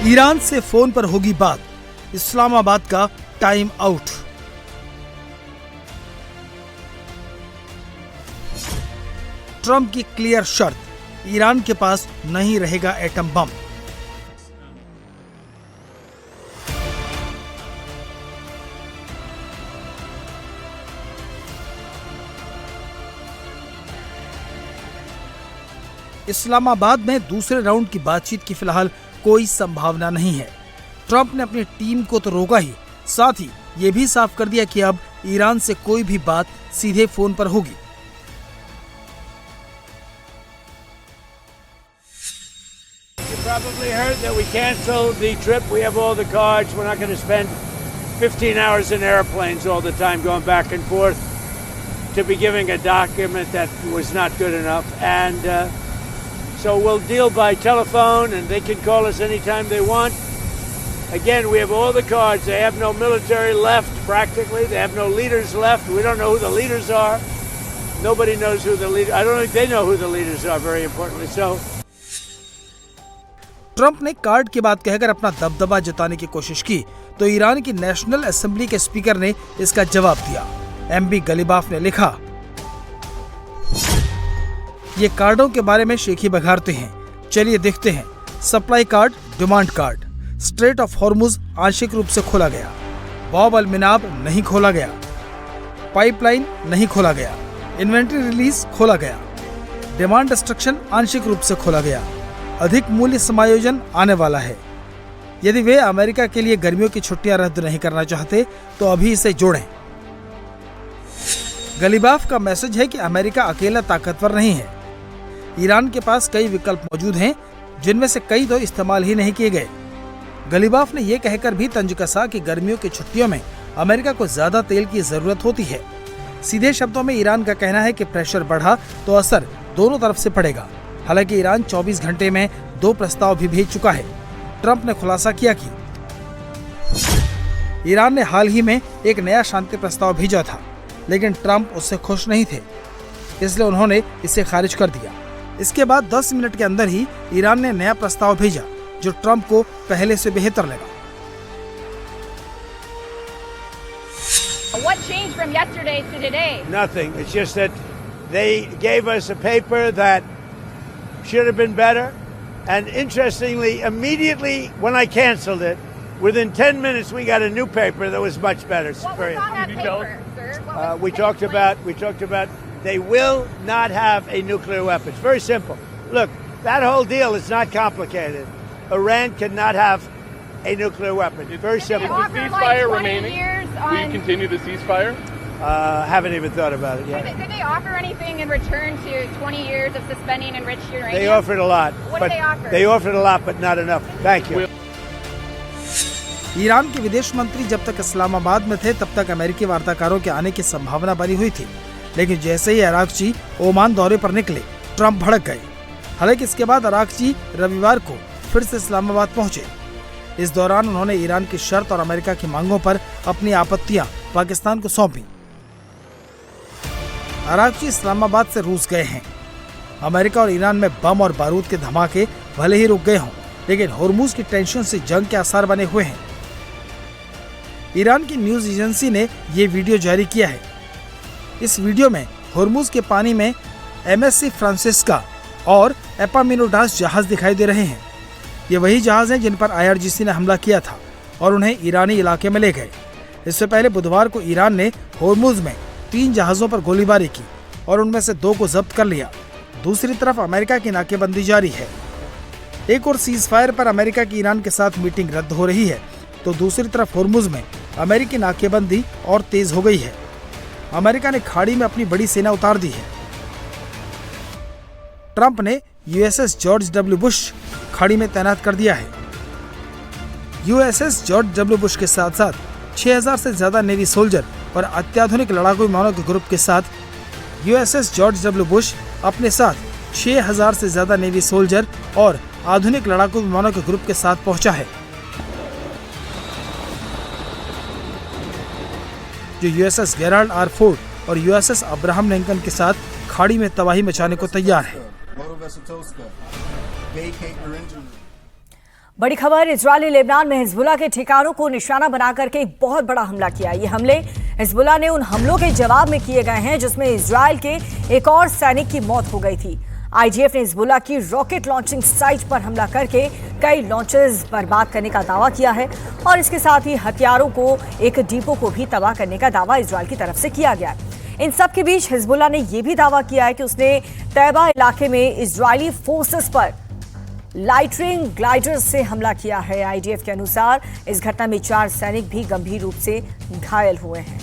Iran से phone पर होगी बात, इस्लामाबाद का टाइम आउट। ट्रंप की क्लियर शर्त, ईरान के पास नहीं रहेगा एटम बम। इस्लामाबाद में दूसरे राउंड की बातचीत की फिलहाल कोई संभावना नहीं है। ट्रंप ने अपनी टीम को तो रोका ही, साथ ही ये भी साफ कर दिया कि अब ईरान से कोई भी बात सीधे फोन पर होगी। You probably heard that we canceled the trip. We have all the cards. We're not going to spend 15 hours in airplanes all the time going back and forth to be giving a document that was not good enough. And so we'll deal by telephone, and they can call us anytime they want. Again, we have all the cards. They have no military left, practically. They have no leaders left. We don't know who the leaders are. Nobody knows who the leaders. I don't think they know who the leaders are, very importantly. So. Trump ने card की बात कहकर अपना दबदबा जताने की कोशिश की तो ईरान की नेशनल असेंबली के स्पीकर ने इसका जवाब दिया। एमबी गलीबाफ ने लिखा, ये कार्डों के बारे में शेखी बघारते हैं, चलिए देखते हैं। Supply card, demand card. Straight of Hormuz आंशिक रूप से खोला गया, बॉब अल मिनाब नहीं खोला गया, पाइपलाइन नहीं खोला गया, इन्वेंट्री रिलीज खोला गया, डिमांड डिस्ट्रक्शन आंशिक रूप से खोला गया, अधिक मूल्य समायोजन आने वाला है। यदि वे अमेरिका के लिए गर्मियों की छुट्टियां रद्द नहीं करना चाहते तो अभी इसे जोड़ें। गलीबाफ का मैसेज है कि अमेरिका अकेला ताकतवर नहीं है। ईरान के पास कई विकल्प मौजूद हैं, जिनमें से कई तो इस्तेमाल ही नहीं किए गए। गलीबाफ ने यह कहकर भी तंज कसा कि गर्मियों की छुट्टियों में अमेरिका को ज्यादा तेल की जरूरत होती है। सीधे शब्दों में ईरान का कहना है कि प्रेशर बढ़ा तो असर दोनों तरफ से पड़ेगा। हालांकि ईरान 24 घंटे में 2 प्रस्ताव भी भेज चुका है। ट्रंप ने खुलासा किया कि ईरान ने हाल ही में एक नया शांति प्रस्ताव भेजा था, लेकिन ट्रंप उससे खुश नहीं थे, इसलिए उन्होंने इसे खारिज कर दिया। इसके बाद 10 मिनट के अंदर ही ईरान ने नया प्रस्ताव भेजा जो ट्रंप को पहले से बेहतर लगा। What changed from yesterday to today? Nothing. It's just that they gave us a paper that should have been better. And interestingly, immediately when I canceled it, within 10 minutes we got a new paper that was much better. What was on that paper, sir? We talked about they will not have a nuclear weapon. It's very simple. Look, that whole deal is not complicated. Iran cannot have a nuclear weapon. It's very simple. Is the ceasefire remaining? Will you continue the ceasefire? Haven't even thought about it yet. Did they offer anything in return to 20 years of suspending enriched uranium? They offered a lot. What did they offer? They offered a lot, but not enough. Thank you. Iran के विदेश मंत्री जब तक इस्लामाबाद में थे तब तक अमेरिकी वार्ताकारों के आने की संभावना बनी हुई थी, लेकिन जैसे ही अरागची ओमान दौरे पर निकले, ट्रंप भड़क गए। हालांकि इसके बाद अरागची रविवार को फिर से इस्लामाबाद पहुंचे। इस दौरान उन्होंने ईरान की शर्त और अमेरिका की मांगों पर अपनी आपत्तियां पाकिस्तान को सौंपी। अरागची इस्लामाबाद से रूस गए हैं। अमेरिका और ईरान में बम और बारूद के धमाके भले ही रुक गए हों, लेकिन होर्मुज की टेंशन से जंग के आसार बने हुए हैं। ईरान की न्यूज एजेंसी ने ये वीडियो जारी किया है। इस वीडियो में होर्मुज के पानी में MSC फ्रांसिस्का और एपामिनोडास जहाज दिखाई दे रहे हैं। ये वही जहाज हैं जिन पर IRGC ने हमला किया था और उन्हें ईरानी इलाके में ले गए। इससे पहले बुधवार को ईरान ने होर्मुज में 3 जहाजों पर गोलीबारी की और उनमें से 2 को जब्त कर लिया। दूसरी तरफ अमेरिका की नाकेबंदी जारी है। एक और सीज फायर पर अमेरिका की ईरान के साथ मीटिंग रद्द हो रही है, तो दूसरी तरफ होर्मुज में अमेरिकी नाकेबंदी और तेज हो गई है। अमेरिका ने खाड़ी में अपनी बड़ी सेना उतार दी है। ट्रंप ने USS जॉर्ज W बुश खाड़ी में तैनात कर दिया है। USS जॉर्ज W बुश के साथ साथ 6000 से ज्यादा नेवी सोल्जर और अत्याधुनिक लड़ाकू विमानों के ग्रुप के साथ USS जॉर्ज W बुश अपने साथ 6000 से ज्यादा नेवी सोल्जर और आधुनिक लड़ाकू विमानों के ग्रुप के साथ पहुंचा है, जो USS गेराल्ड R. फोर्ड और USS अब्राहम लिंकन के साथ खाड़ी में तबाही मचाने को तैयार है। बड़ी खबर, इजरायली लेबनान में हिजबुल्लाह के ठिकानों को निशाना बनाकर के एक बहुत बड़ा हमला किया। ये हमले हिजबुल्लाह ने उन हमलों के जवाब में किए गए हैं जिसमें इजरायल के एक और सैनिक की मौत हो गई थी। आईडीएफ ने हिजबुल्लाह की रॉकेट लॉन्चिंग साइट पर हमला करके कई लॉन्चर्स बर्बाद करने का दावा किया है और इसके साथ ही हथियारों को एक डिपो को भी तबाह करने का दावा इजरायल की तरफ से किया गया है। इन सब के बीच हिजबुल्लाह ने यह भी दावा किया है कि उसने तैबा इलाके में इजरायली फोर्सेस पर लाइटनिंग ग्लाइडर से हमला किया है। आईडीएफ के अनुसार इस घटना में 4 सैनिक भी गंभीर रूप से घायल हुए हैं।